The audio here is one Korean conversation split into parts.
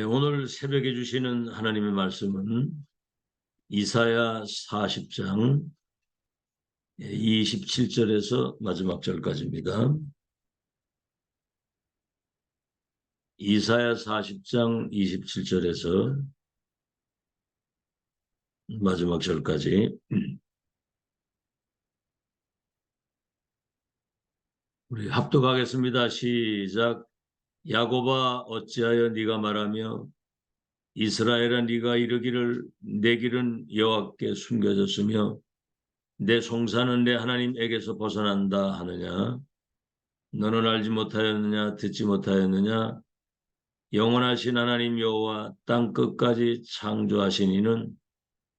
오늘 새벽에 주시는 하나님의 말씀은 이사야 40장 27절에서 마지막 절까지입니다. 이사야 40장 27절에서 마지막 절까지 우리 합독하겠습니다. 시작. 야곱아 어찌하여 네가 말하며 이스라엘아 네가 이르기를 내 길은 여호와께 숨겨졌으며 내 송사는 내 하나님에게서 벗어난다 하느냐. 너는 알지 못하였느냐 듣지 못하였느냐. 영원하신 하나님 여호와 땅 끝까지 창조하신 이는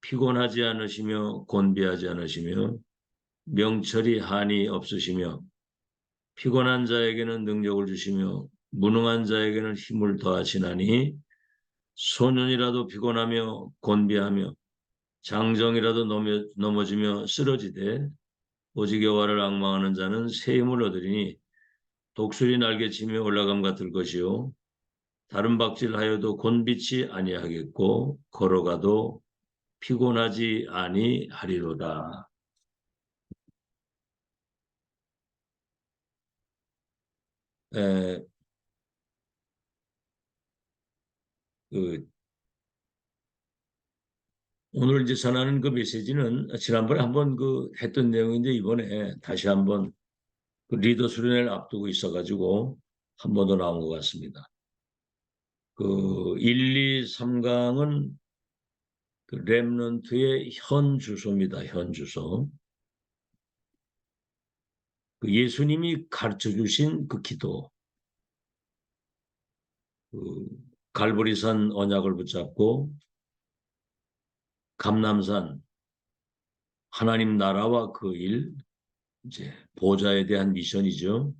피곤하지 않으시며 곤비하지 않으시며 명철이 한이 없으시며 피곤한 자에게는 능력을 주시며 무능한 자에게는 힘을 더하시나니 소년이라도 피곤하며 곤비하며 장정이라도 넘어지며 쓰러지되 오직 여호와를 앙망하는 자는 새 힘을 얻으리니 독수리 날개치며 올라감 같을 것이요 다른 박질하여도 곤비치 아니하겠고 걸어가도 피곤하지 아니하리로다. 오늘 이제 전하는 그 메시지는 지난번에 한번 했던 내용인데 이번에 다시 한번 리더 수련회를 앞두고 있어가지고 한 번 더 나온 것 같습니다. 1, 2, 3강은 렘넌트의 현 주소입니다. 현 주소. 예수님이 가르쳐 주신 그 기도. 갈보리산 언약을 붙잡고 감람산 하나님 나라와 그 일, 이제 보좌에 대한 미션이죠.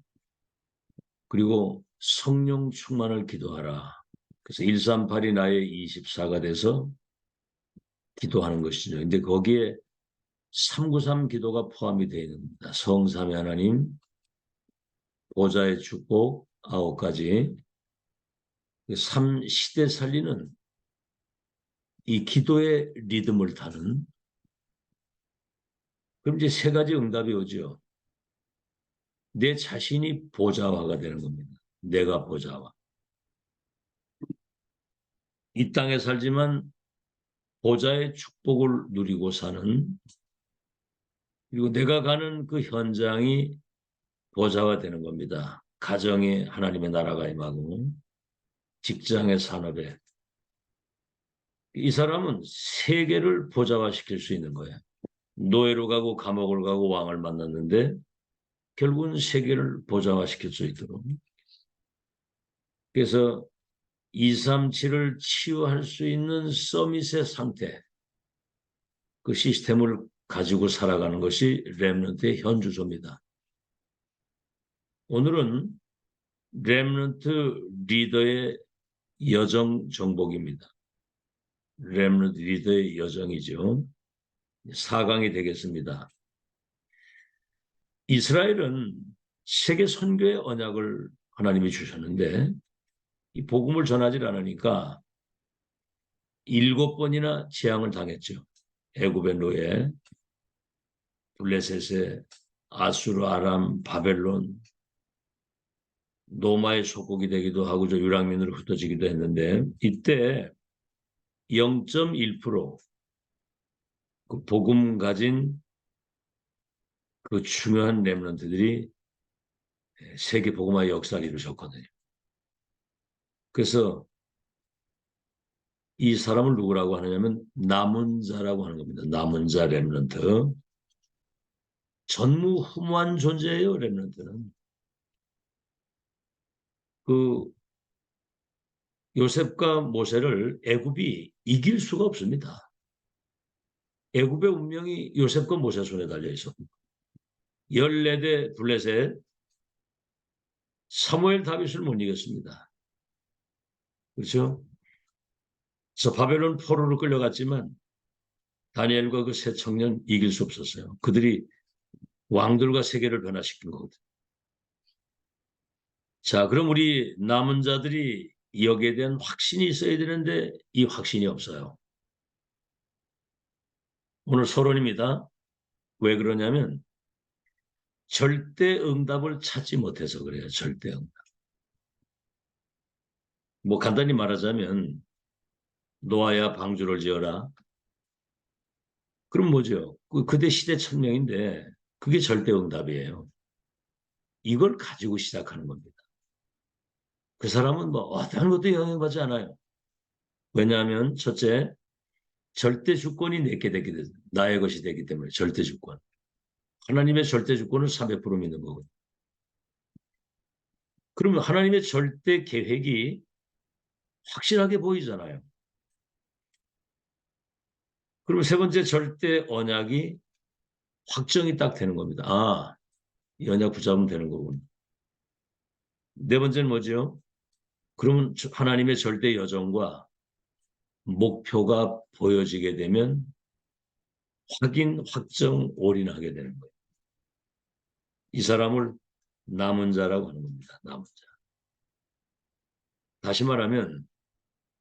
그리고 성령 충만을 기도하라. 그래서 138이 나의 24가 돼서 기도하는 것이죠. 근데 거기에 393 기도가 포함이 되어 있는 겁니다. 성삼위 하나님, 보좌의 축복 9가지, 3시대 살리는 이 기도의 리듬을 타는. 그럼 이제 3가지 응답이 오죠. 내 자신이 보좌화가 되는 겁니다. 내가 보좌화. 이 땅에 살지만 보좌의 축복을 누리고 사는, 그리고 내가 가는 그 현장이 보좌화 되는 겁니다. 가정에 하나님의 나라가 임하고 직장의 산업에. 이 사람은 세계를 보좌화시킬 수 있는 거예요. 노예로 가고 감옥을 가고 왕을 만났는데 결국은 세계를 보좌화시킬 수 있도록. 그래서 237을 치유할 수 있는 서밋의 상태, 그 시스템을 가지고 살아가는 것이 렘넌트의 현 주소입니다. 오늘은 렘넌트 리더의 여정 정복입니다. 렘넌트 리더의 여정이죠. 4강이 되겠습니다. 이스라엘은 세계 선교의 언약을 하나님이 주셨는데 이 복음을 전하지 않으니까 7번이나 재앙을 당했죠. 애굽의 노예, 블레셋의 아수르, 아람, 바벨론, 노마의 속국이 되기도 하고 저 유랑민으로 흩어지기도 했는데 이때 0.1% 그 복음 가진 그 중요한 렘넌트들이 세계 복음화의 역사를 이루셨거든요. 그래서 이 사람을 누구라고 하느냐면 남은 자라고 하는 겁니다. 남은 자 렘넌트. 전무후무한 존재예요. 렘넌트는. 요셉과 모세를 애굽이 이길 수가 없습니다. 애굽의 운명이 요셉과 모세 손에 달려 있었고 14대 블레셋 사무엘 다윗을 못 이겼습니다. 그렇죠? 그래서 바벨론 포로로 끌려갔지만 다니엘과 그 세 청년 이길 수 없었어요. 그들이 왕들과 세계를 변화시킨 거거든요. 자, 그럼 우리 남은 자들이 여기에 대한 확신이 있어야 되는데 이 확신이 없어요. 오늘 서론입니다. 왜 그러냐면 절대 응답을 찾지 못해서 그래요. 절대 응답. 뭐 간단히 말하자면 노아야 방주를 지어라. 그럼 뭐죠? 그때 시대 천명인데 그게 절대 응답이에요. 이걸 가지고 시작하는 겁니다. 그 사람은 뭐 어떤 것도 영향받지 않아요. 왜냐하면 첫째, 절대 주권이 내게 되기 때문에 나의 것이 되기 때문에 절대 주권. 하나님의 절대 주권을 300% 믿는 거거든요. 그러면 하나님의 절대 계획이 확실하게 보이잖아요. 그러면 세 번째 절대 언약이 확정이 딱 되는 겁니다. 아, 이 언약 붙잡으면 되는 거군. 네 번째는 뭐죠? 그러면 하나님의 절대 여정과 목표가 보여지게 되면 확인, 확정, 올인하게 되는 거예요. 이 사람을 남은 자라고 하는 겁니다. 남은 자. 다시 말하면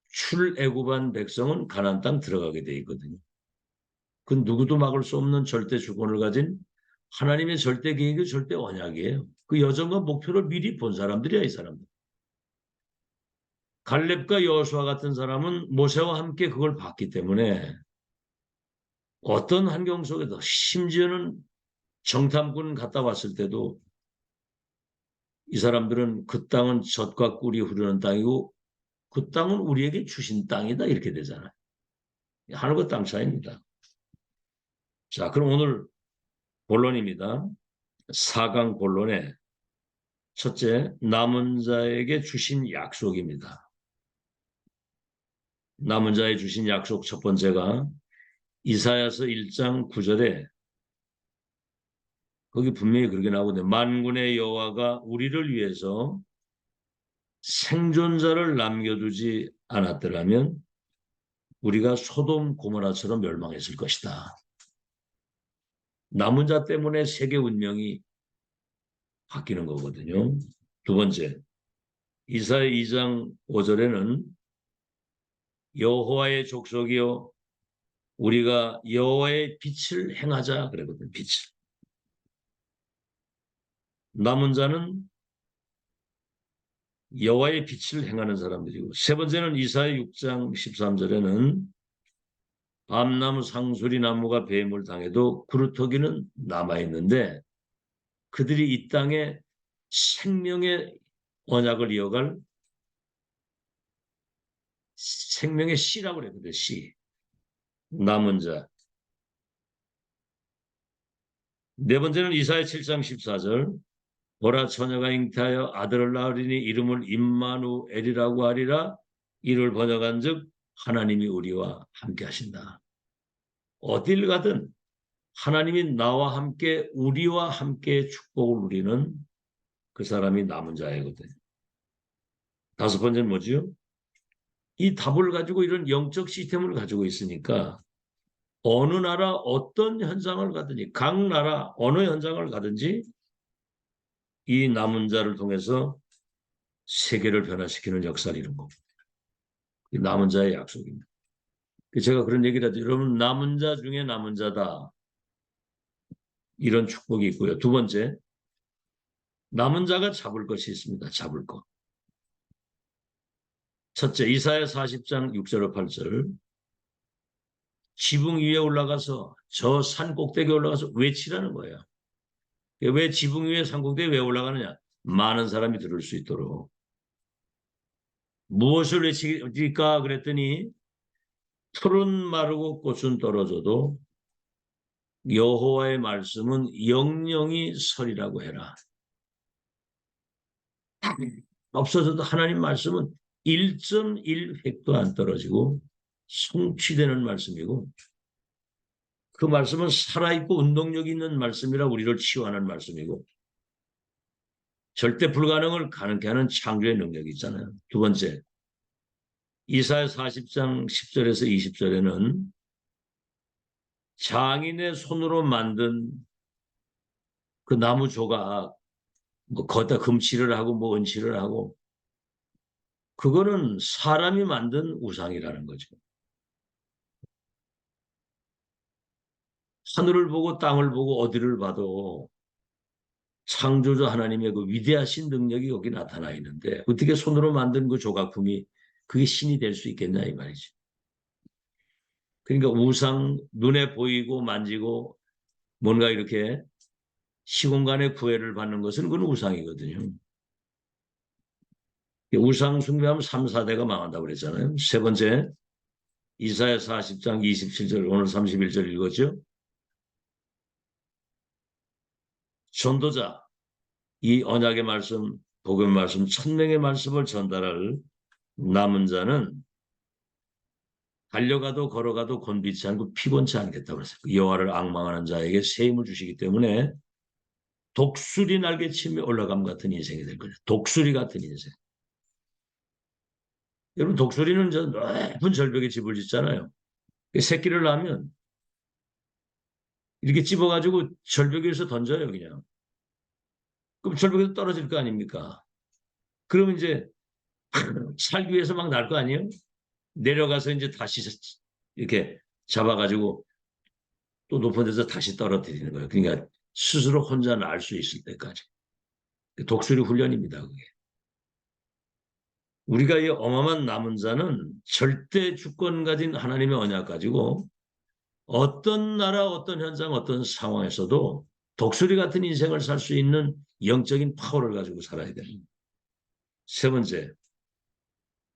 출애굽한 백성은 가나안 땅 들어가게 돼 있거든요. 그 누구도 막을 수 없는 절대 주권을 가진 하나님의 절대 계획이 절대 언약이에요. 그 여정과 목표를 미리 본 사람들이야, 이 사람들. 갈렙과 여호수아 같은 사람은 모세와 함께 그걸 봤기 때문에 어떤 환경 속에도 심지어는 정탐꾼 갔다 왔을 때도 이 사람들은 그 땅은 젖과 꿀이 흐르는 땅이고 그 땅은 우리에게 주신 땅이다 이렇게 되잖아요. 하늘과 땅 차이입니다. 자, 그럼 오늘 본론입니다. 4강 본론의 첫째, 남은 자에게 주신 약속입니다. 남은 자에 주신 약속 첫 번째가 이사야서 1장 9절에 거기 분명히 그렇게 나오거든요. 만군의 여호와가 우리를 위해서 생존자를 남겨두지 않았더라면 우리가 소돔 고모라처럼 멸망했을 것이다. 남은 자 때문에 세계 운명이 바뀌는 거거든요. 두 번째, 이사야 2장 5절에는 여호와의 족속이요 우리가 여호와의 빛을 행하자 그랬거든요. 빛을. 남은 자는 여호와의 빛을 행하는 사람들이고 세 번째는 이사야 6장 13절에는 암나무 상수리 나무가 뱀을 당해도 구루터기는 남아있는데 그들이 이 땅에 생명의 언약을 이어갈 생명의 씨라고 그랬거든요. 씨. 남은 자. 네 번째는 이사야 7장 14절 보라 처녀가 잉태하여 아들을 낳으리니 이름을 임마누엘이라고 하리라. 이를 번역한즉 하나님이 우리와 함께 하신다. 어딜 가든 하나님이 나와 함께 우리와 함께 축복을 누리는 그 사람이 남은 자이거든요. 다섯 번째는 뭐지요? 이 답을 가지고 이런 영적 시스템을 가지고 있으니까 어느 나라 어떤 현장을 가든지 각 나라 어느 현장을 가든지 이 남은 자를 통해서 세계를 변화시키는 역사를 이룬 겁니다. 이 남은 자의 약속입니다. 제가 그런 얘기를 하죠. 여러분 남은 자 중에 남은 자다. 이런 축복이 있고요. 두 번째, 남은 자가 잡을 것이 있습니다. 잡을 것. 첫째, 이사야 40장 6절 8절 지붕 위에 올라가서 저 산 꼭대기에 올라가서 외치라는 거예요. 왜 지붕 위에 산 꼭대기에 왜 올라가느냐? 많은 사람이 들을 수 있도록. 무엇을 외치까 그랬더니 풀은 마르고 꽃은 떨어져도 여호와의 말씀은 영영이 설이라고 해라. 없어져도 하나님 말씀은 1.1획도 안 떨어지고 성취되는 말씀이고 그 말씀은 살아있고 운동력 있는 말씀이라 우리를 치유하는 말씀이고 절대 불가능을 가능케 하는 창조의 능력이 있잖아요. 두 번째, 이사야 40장 10절에서 20절에는 장인의 손으로 만든 그 나무 조각 뭐 거기다 금칠을 하고 뭐 은칠을 하고 그거는 사람이 만든 우상이라는 거죠. 하늘을 보고 땅을 보고 어디를 봐도 창조주 하나님의 그 위대하신 능력이 여기 나타나 있는데 어떻게 손으로 만든 그 조각품이 그게 신이 될 수 있겠냐 이 말이지. 그러니까 우상 눈에 보이고 만지고 뭔가 이렇게 시공간의 구애를 받는 것은 그건 우상이거든요. 우상 숭배하면 3, 4대가 망한다고 그랬잖아요. 세 번째, 이사야 40장 27절 오늘 31절 읽었죠. 전도자, 이 언약의 말씀, 복음의 말씀, 천명의 말씀을 전달할 남은 자는 달려가도 걸어가도 곤비치 않고 피곤치 않겠다고 그랬어요. 여호와를 앙망하는 자에게 새 힘을 주시기 때문에 독수리 날개치며 올라감 같은 인생이 될 거예요. 독수리 같은 인생. 여러분 독수리는 저 높은 절벽에 집을 짓잖아요. 새끼를 낳으면 이렇게 집어가지고 절벽에서 던져요 그냥. 그럼 절벽에서 떨어질 거 아닙니까? 그러면 이제 살기 위해서 막 날 거 아니에요? 내려가서 이제 다시 이렇게 잡아가지고 또 높은 데서 다시 떨어뜨리는 거예요. 그러니까 스스로 혼자 날 수 있을 때까지. 독수리 훈련입니다. 그게. 우리가 이 어마어마한 남은 자는 절대 주권 가진 하나님의 언약 가지고 어떤 나라, 어떤 현장, 어떤 상황에서도 독수리 같은 인생을 살 수 있는 영적인 파워를 가지고 살아야 됩니다. 세 번째,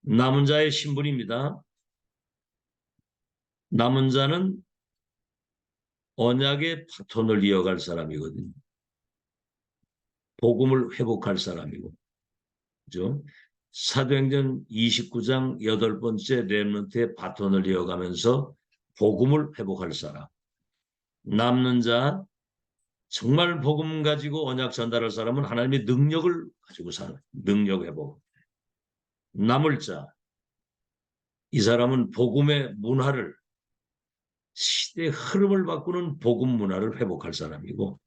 남은 자의 신분입니다. 남은 자는 언약의 바톤을 이어갈 사람이거든요. 복음을 회복할 사람이고, 그죠? 사도행전 29장 8번째 렘넌트의 바톤을 이어가면서 복음을 회복할 사람. 남는 자, 정말 복음 가지고 언약 전달할 사람은 하나님의 능력을 가지고 사는 능력 회복. 남을 자, 이 사람은 복음의 문화를 시대의 흐름을 바꾸는 복음 문화를 회복할 사람이고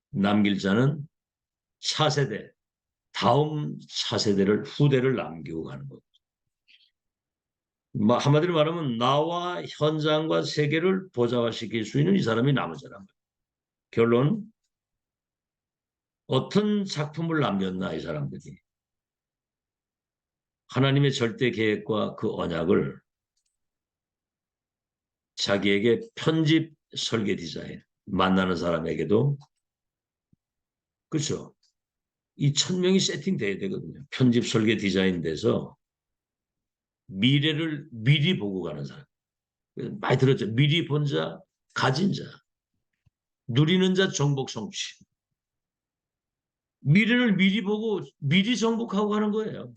남길 자는 차세대, 다음 차세대를 후대를 남기고 가는 것. 한마디로 말하면 나와 현장과 세계를 보좌화시킬 수 있는 이 사람이 남은 사람. 결론 어떤 작품을 남겼나 이 사람들이. 하나님의 절대 계획과 그 언약을 자기에게 편집, 설계, 디자인 만나는 사람에게도 그렇죠. 이 1000명이 세팅돼야 되거든요. 편집, 설계, 디자인 돼서 미래를 미리 보고 가는 사람. 많이 들었죠. 미리 본 자, 가진 자, 누리는 자, 정복 성취. 미래를 미리 보고 미리 정복하고 가는 거예요.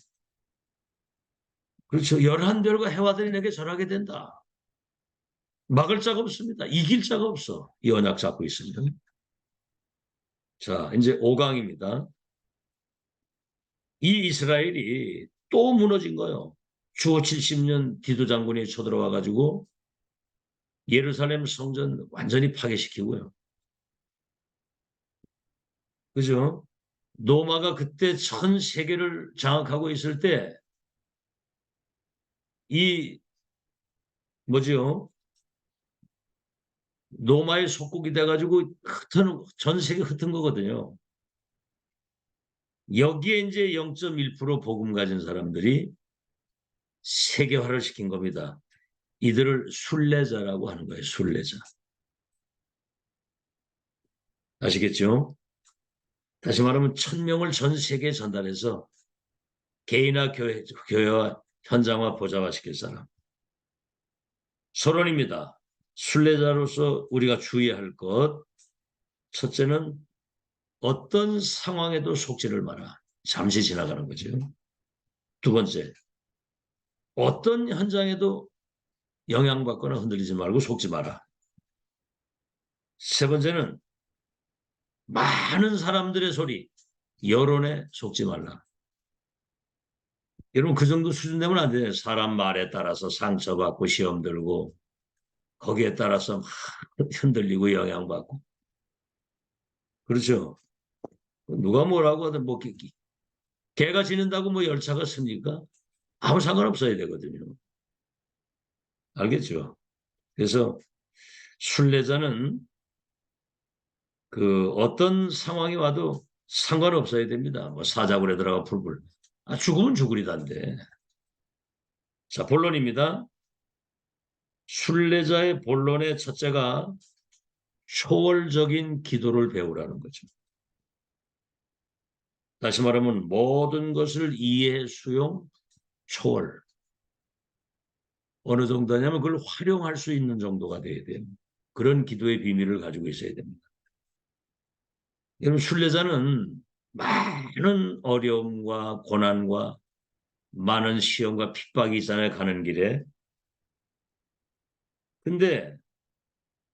그렇죠. 11별과 해와들이 내게 절하게 된다. 막을 자가 없습니다. 이길 자가 없어. 이 언약 잡고 있으면. 자, 이제 5강입니다. 이 이스라엘이 또 무너진 거예요. 주호 70년 디도 장군이 쳐들어와 가지고 예루살렘 성전 완전히 파괴시키고요. 그죠? 로마가 그때 전 세계를 장악하고 있을 때 이 뭐죠? 로마의 속국이 돼가지고 전 세계 흩은 거거든요. 여기에 이제 0.1% 복음 가진 사람들이 세계화를 시킨 겁니다. 이들을 순례자라고 하는 거예요. 순례자. 아시겠죠? 다시 말하면 1000명을 전 세계에 전달해서 개인화 교회와 현장화 보좌화시킬 사람. 서론입니다. 순례자로서 우리가 주의할 것. 첫째는 어떤 상황에도 속지를 마라. 잠시 지나가는 거죠. 두 번째, 어떤 현장에도 영향받거나 흔들리지 말고 속지 마라. 세 번째는 많은 사람들의 소리, 여론에 속지 말라. 여러분 그 정도 수준 되면 안 돼요. 사람 말에 따라서 상처받고 시험 들고 거기에 따라서 막 흔들리고 영향받고. 그렇죠. 누가 뭐라고 하든 뭐 개가 짖는다고 뭐 열차가 씁니까? 아무 상관없어야 되거든요. 알겠죠? 그래서 순례자는 그 어떤 상황이 와도 상관없어야 됩니다. 뭐 사자굴에 들어가 풀불. 죽으면 죽으리단데. 자, 본론입니다. 순례자의 본론의 첫째가 초월적인 기도를 배우라는 거죠. 다시 말하면 모든 것을 이해, 수용, 초월. 어느 정도냐면 그걸 활용할 수 있는 정도가 돼야 돼요. 그런 기도의 비밀을 가지고 있어야 됩니다. 여러분, 순례자는 많은 어려움과 고난과 많은 시험과 핍박이 있잖아요, 가는 길에. 근데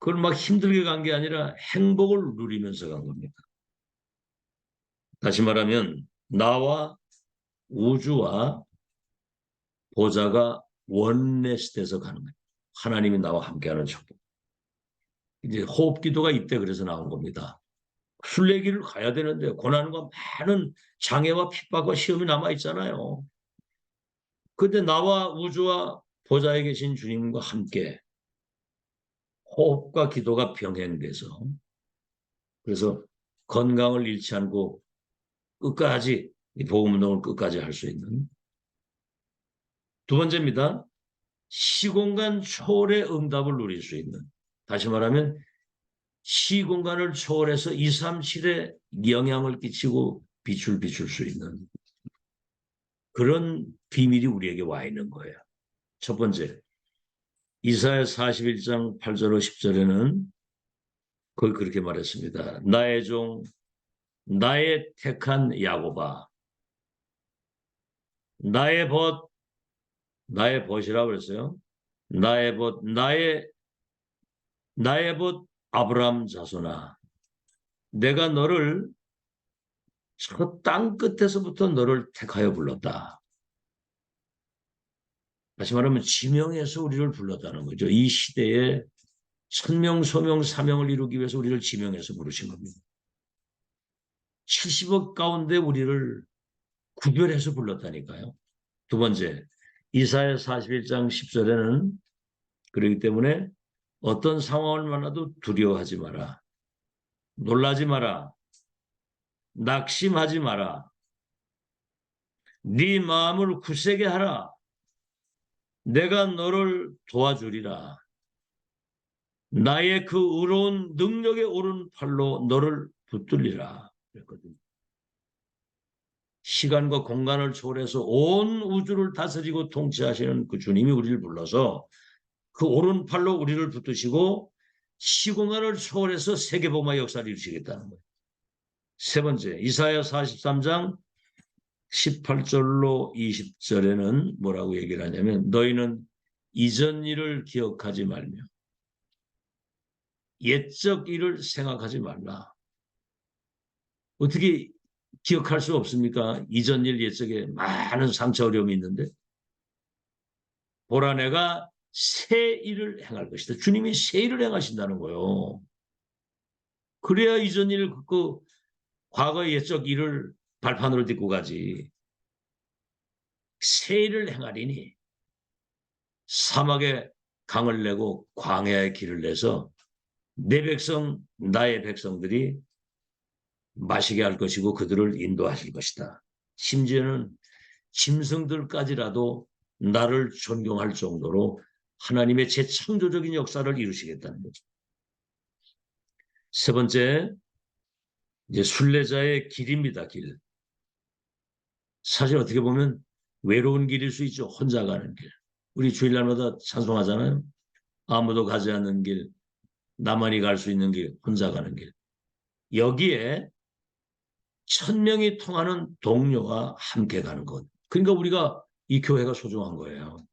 그걸 막 힘들게 간 게 아니라 행복을 누리면서 간 겁니다. 다시 말하면 나와 우주와 보좌가 원내스돼서 가는 거예요. 하나님이 나와 함께하는 축복. 이제 호흡 기도가 이때 그래서 나온 겁니다. 순례길을 가야 되는데 고난과 많은 장애와 핍박과 시험이 남아 있잖아요. 근데 나와 우주와 보좌에 계신 주님과 함께 호흡과 기도가 병행돼서 그래서 건강을 잃지 않고 끝까지 이 복음 운동을 끝까지 할 수 있는 두 번째입니다. 시공간 초월의 응답을 누릴 수 있는 다시 말하면 시공간을 초월해서 237에 영향을 끼치고 비출 수 있는 그런 비밀이 우리에게 와 있는 거예요. 첫 번째, 이사야 41장 8절로 10절에는 거기 그렇게 말했습니다. 나의 종, 나의 택한 야곱아, 나의 벗, 나의 벗이라고 그랬어요. 나의 벗, 나의 벗 아브람 자손아, 내가 너를 저 땅 끝에서부터 너를 택하여 불렀다. 다시 말하면 지명해서 우리를 불렀다는 거죠. 이 시대에 천명, 소명, 사명을 이루기 위해서 우리를 지명해서 부르신 겁니다. 70억 가운데 우리를 구별해서 불렀다니까요. 두 번째, 이사야 41장 10절에는 그렇기 때문에 어떤 상황을 만나도 두려워하지 마라. 놀라지 마라. 낙심하지 마라. 네 마음을 굳세게 하라. 내가 너를 도와주리라. 나의 그 의로운 능력의 오른팔로 너를 붙들리라. 그랬거든요. 시간과 공간을 초월해서 온 우주를 다스리고 통치하시는 그 주님이 우리를 불러서 그 오른팔로 우리를 붙드시고 시공간을 초월해서 세계복음화 역사를 이루시겠다는 거예요. 세 번째, 이사야 43장 18절로 20절에는 뭐라고 얘기를 하냐면 너희는 이전 일을 기억하지 말며 옛적 일을 생각하지 말라. 어떻게 기억할 수 없습니까? 이전 일 옛적에 많은 상처 어려움이 있는데 보라 내가 새 일을 행할 것이다. 주님이 새 일을 행하신다는 거예요. 그래야 이전 일 그 과거의 옛적 일을 발판으로 딛고 가지. 새 일을 행하리니 사막에 강을 내고 광야에 길을 내서 내 백성 나의 백성들이 마시게 할 것이고 그들을 인도하실 것이다. 심지어는 짐승들까지라도 나를 존경할 정도로 하나님의 재창조적인 역사를 이루시겠다는 거죠. 세 번째, 이제 순례자의 길입니다. 길. 사실 어떻게 보면 외로운 길일 수 있죠. 혼자 가는 길. 우리 주일날마다 찬송하잖아요. 아무도 가지 않는 길, 나만이 갈 수 있는 길, 혼자 가는 길. 여기에 1000명이 통하는 동료와 함께 가는 것. 그러니까 우리가 이 교회가 소중한 거예요.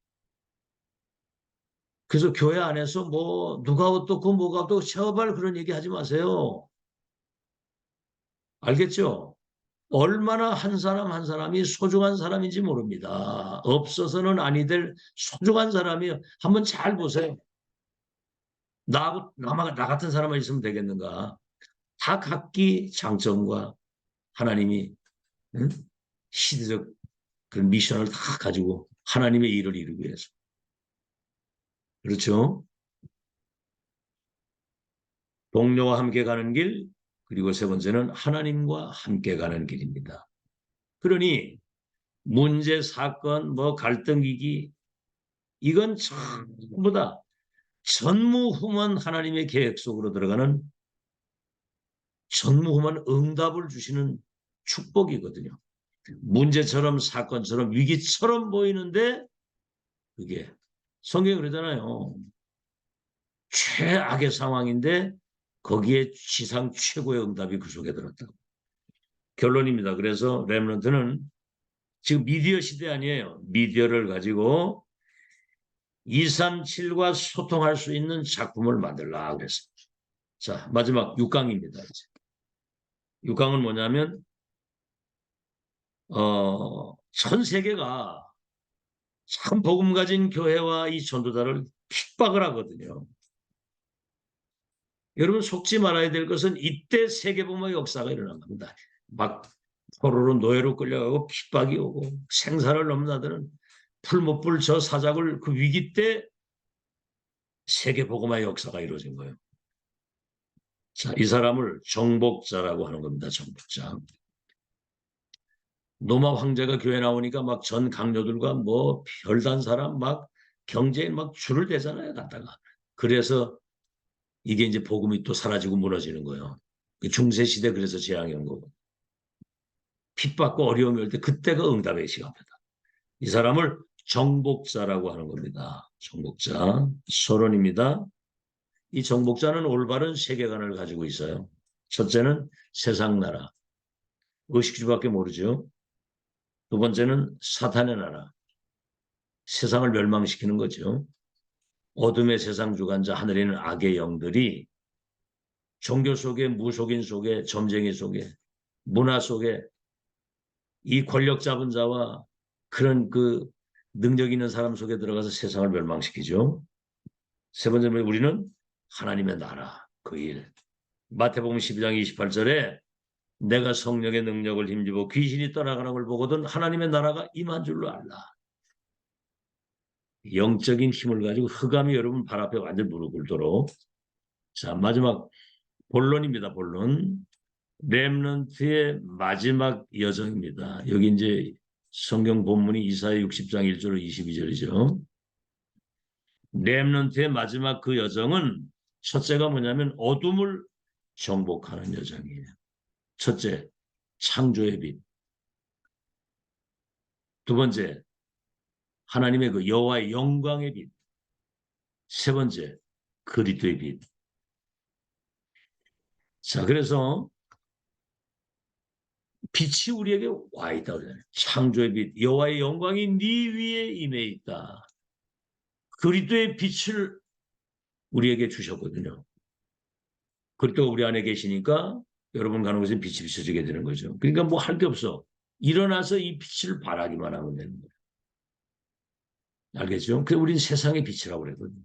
그래서 교회 안에서 뭐 누가 어떻고 뭐가 어떻고 제발 그런 얘기 하지 마세요. 알겠죠? 얼마나 한 사람 한 사람이 소중한 사람인지 모릅니다. 없어서는 아니 될 소중한 사람이요. 한번 잘 보세요. 나 같은 사람만 있으면 되겠는가? 다 각기 장점과 하나님이 응? 시대적 그런 미션을 다 가지고 하나님의 일을 이루기 위해서. 그렇죠? 동료와 함께 가는 길, 그리고 세 번째는 하나님과 함께 가는 길입니다. 그러니 문제, 사건, 뭐 갈등, 위기 이건 전부 다 전무후무한 하나님의 계획 속으로 들어가는 전무후무한 응답을 주시는 축복이거든요. 문제처럼 사건처럼 위기처럼 보이는데 그게 성경이 그러잖아요. 최악의 상황인데 거기에 지상 최고의 응답이 그 속에 들었다고. 결론입니다. 그래서 렘넌트는 지금 미디어 시대 아니에요. 미디어를 가지고 237과 소통할 수 있는 작품을 만들라 그랬습니다. 자, 마지막 6강입니다. 이제. 6강은 뭐냐면 전 세계가 참 복음 가진 교회와 이 전도자를 핍박을 하거든요. 여러분 속지 말아야 될 것은 이때 세계복음의 역사가 일어난 겁니다. 막 포로로 노예로 끌려가고 핍박이 오고 생사를 넘나드는 풀못불 저 사작을 그 위기 때 세계복음의 역사가 이루어진 거예요. 자, 이 사람을 정복자라고 하는 겁니다. 정복자. 로마 황제가 교회 나오니까 막 전 강요들과 뭐 별단 사람 막 경제에 막 줄을 대잖아요. 갔다가. 그래서 이게 이제 복음이 또 사라지고 무너지는 거예요. 중세 시대 그래서 재앙이 온 거고. 핍받고 어려움이 올 때 그때가 응답의 시간입니다. 이 사람을 정복자라고 하는 겁니다. 정복자. 서론입니다. 이 정복자는 올바른 세계관을 가지고 있어요. 첫째는 세상 나라. 의식주밖에 모르죠. 두 번째는 사탄의 나라. 세상을 멸망시키는 거죠. 어둠의 세상 주관자 하늘에 있는 악의 영들이 종교 속에 무속인 속에 점쟁이 속에 문화 속에 이 권력 잡은 자와 그런 그 능력 있는 사람 속에 들어가서 세상을 멸망시키죠. 세 번째는 우리는 하나님의 나라 그 일. 마태복음 12장 28절에 내가 성령의 능력을 힘입어 귀신이 떠나가는 걸 보거든 하나님의 나라가 임한 줄로 알라. 영적인 힘을 가지고 흑암이 여러분 발 앞에 완전 무릎 꿇도록. 자, 마지막 본론입니다. 본론. 렘넌트의 마지막 여정입니다. 여기 이제 성경 본문이 이사야 60장 1절로 22절이죠. 렘넌트의 마지막 그 여정은 첫째가 뭐냐면 어둠을 정복하는 여정이에요. 첫째, 창조의 빛. 두 번째, 하나님의 그 여호와의 영광의 빛. 세 번째, 그리스도의 빛. 자, 그래서 빛이 우리에게 와 있다고 그러잖아요. 창조의 빛, 여호와의 영광이 네 위에 임해 있다. 그리스도의 빛을 우리에게 주셨거든요. 그리스도가 우리 안에 계시니까 여러분 가는 곳에 빛이 비춰지게 되는 거죠. 그러니까 뭐 할 게 없어. 일어나서 이 빛을 바라기만 하면 되는 거예요. 알겠죠? 그래서 우리는 세상의 빛이라고 그러거든요.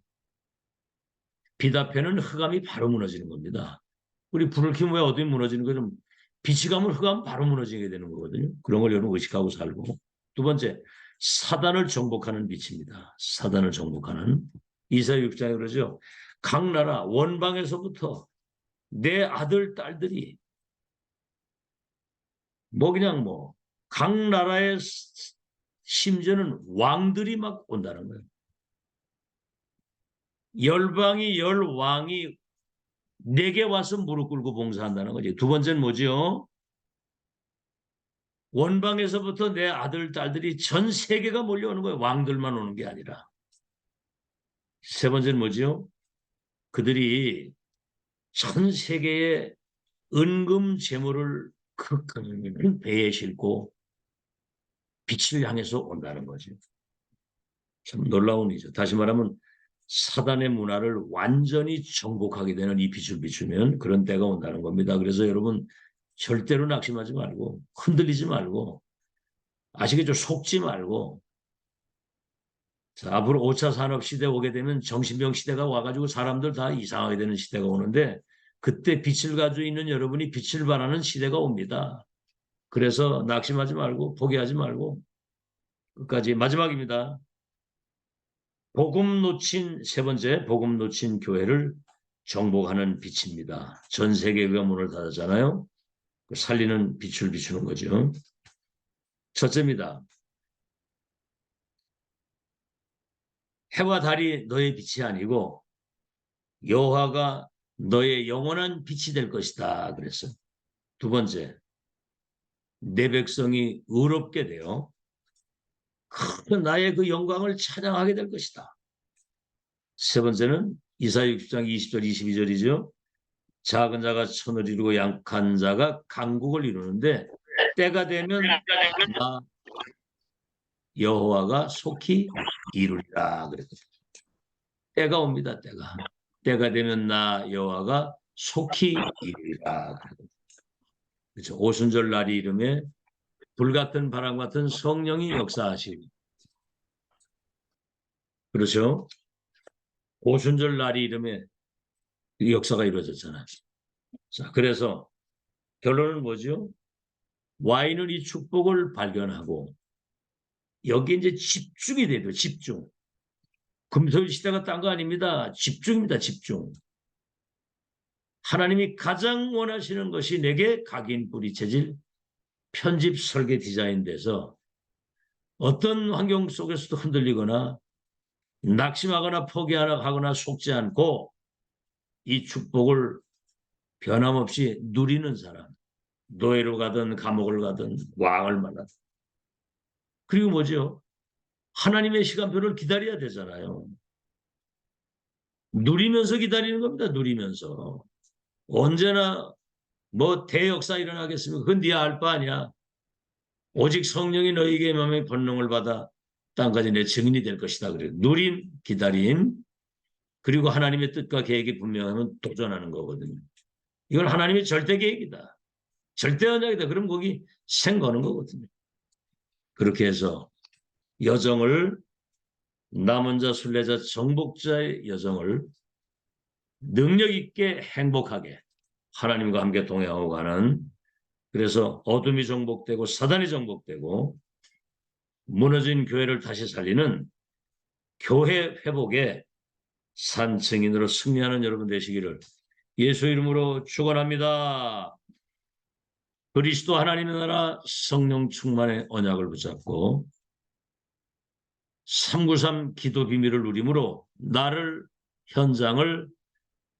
빛 앞에는 흑암이 바로 무너지는 겁니다. 우리 불을 켜면 왜 어둠이 무너지는 거죠? 빛이 가면 흑암 바로 무너지게 되는 거거든요. 그런 걸 여러분 의식하고 살고. 두 번째, 사단을 정복하는 빛입니다. 사단을 정복하는. 이사야 6장에 그러죠. 각 나라 원방에서부터 내 아들 딸들이 뭐 그냥 뭐 각 나라의 심지어는 왕들이 막 온다는 거예요. 열방이 열 왕이 내게 와서 무릎 꿇고 봉사한다는 거지. 두 번째는 뭐죠? 원방에서부터 내 아들 딸들이 전 세계가 몰려오는 거예요. 왕들만 오는 게 아니라. 세 번째는 뭐죠? 그들이 전 세계의 은금 재물을 큰 배에 싣고 빛을 향해서 온다는 거죠. 참 놀라운 일이죠. 다시 말하면 사단의 문화를 완전히 정복하게 되는 이 빛을 비추면 그런 때가 온다는 겁니다. 그래서 여러분 절대로 낙심하지 말고 흔들리지 말고 아시겠죠? 속지 말고 자, 앞으로 5차 산업시대 오게 되면 정신병 시대가 와가지고 사람들 다 이상하게 되는 시대가 오는데 그때 빛을 가지고 있는 여러분이 빛을 발하는 시대가 옵니다. 그래서 낙심하지 말고 포기하지 말고 끝까지 마지막입니다. 복음 놓친 세 번째, 복음 놓친 교회를 정복하는 빛입니다. 전 세계가 문을 닫았잖아요. 살리는 빛을 비추는 거죠. 첫째입니다. 해와 달이 너의 빛이 아니고 여호와가 너의 영원한 빛이 될 것이다. 그랬어요. 두 번째, 내 백성이 의롭게 되어 큰 나의 그 영광을 찬양하게 될 것이다. 세 번째는 이사야 60장 20절 22절이죠. 작은 자가 천을 이루고 약한 자가 강국을 이루는데 때가 되면 나 여호와가 속히 이루리라 그랬거든요. 때가 옵니다. 때가 되면 나 여호와가 속히 이루리라 그랬거든요. 그렇죠. 오순절 날이 이름에 불같은 바람 같은 성령이 역사하시고 그렇죠. 오순절 날이 이름에 역사가 이루어졌잖아요. 자, 그래서 결론은 뭐죠? 와인은 이 축복을 발견하고 여기 이제 집중이 돼요. 집중. 금토일 시대가 딴 거 아닙니다. 집중입니다. 집중. 하나님이 가장 원하시는 것이 내게 각인 뿌리 체질 편집 설계 디자인 돼서 어떤 환경 속에서도 흔들리거나 낙심하거나 포기하거나 속지 않고 이 축복을 변함없이 누리는 사람. 노예로 가든 감옥을 가든 왕을 만나든. 그리고 뭐죠? 하나님의 시간표를 기다려야 되잖아요. 누리면서 기다리는 겁니다. 누리면서. 언제나 뭐 대역사 일어나겠습니까? 그건 네가 알 바 아니야. 오직 성령이 너에게 마음의 권능을 받아 땅까지 내 증인이 될 것이다. 그래요. 누림, 기다림, 그리고 하나님의 뜻과 계획이 분명하면 도전하는 거거든요. 이건 하나님의 절대 계획이다. 절대 언약이다. 그럼 거기 생 거는 거거든요. 그렇게 해서 여정을 남은 자, 순례자, 정복자의 여정을 능력 있게 행복하게 하나님과 함께 동행하고 가는 그래서 어둠이 정복되고 사단이 정복되고 무너진 교회를 다시 살리는 교회 회복의 산증인으로 승리하는 여러분 되시기를 예수 이름으로 축원합니다. 그리스도 하나님의 나라 성령 충만의 언약을 붙잡고 393 기도 비밀을 누림으로 나를 현장을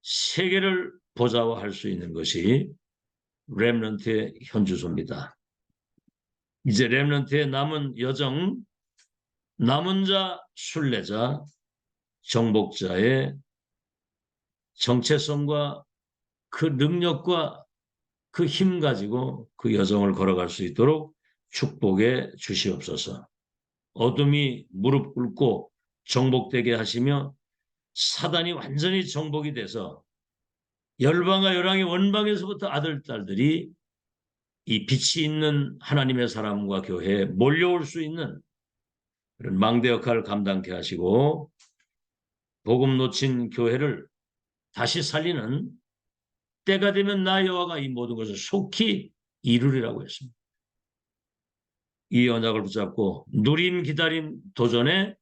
세계를 보좌화할 수 있는 것이 렘넌트의 현주소입니다. 이제 렘넌트의 남은 여정, 남은 자, 순례자, 정복자의 정체성과 그 능력과 그 힘 가지고 그 여정을 걸어갈 수 있도록 축복해 주시옵소서. 어둠이 무릎 꿇고 정복되게 하시며 사단이 완전히 정복이 돼서 열방과 열왕의 원방에서부터 아들, 딸들이 이 빛이 있는 하나님의 사람과 교회에 몰려올 수 있는 그런 망대 역할을 감당케 하시고 복음 놓친 교회를 다시 살리는 때가 되면 나 여호와가 이 모든 것을 속히 이루리라고 했습니다. 이 언약을 붙잡고 누림, 기다림, 도전의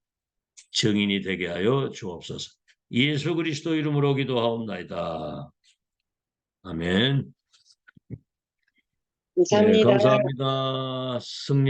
증인이 되게 하여 주옵소서. 예수 그리스도 이름으로 기도하옵나이다. 아멘. 네, 감사합니다. 감사합니다. 승리.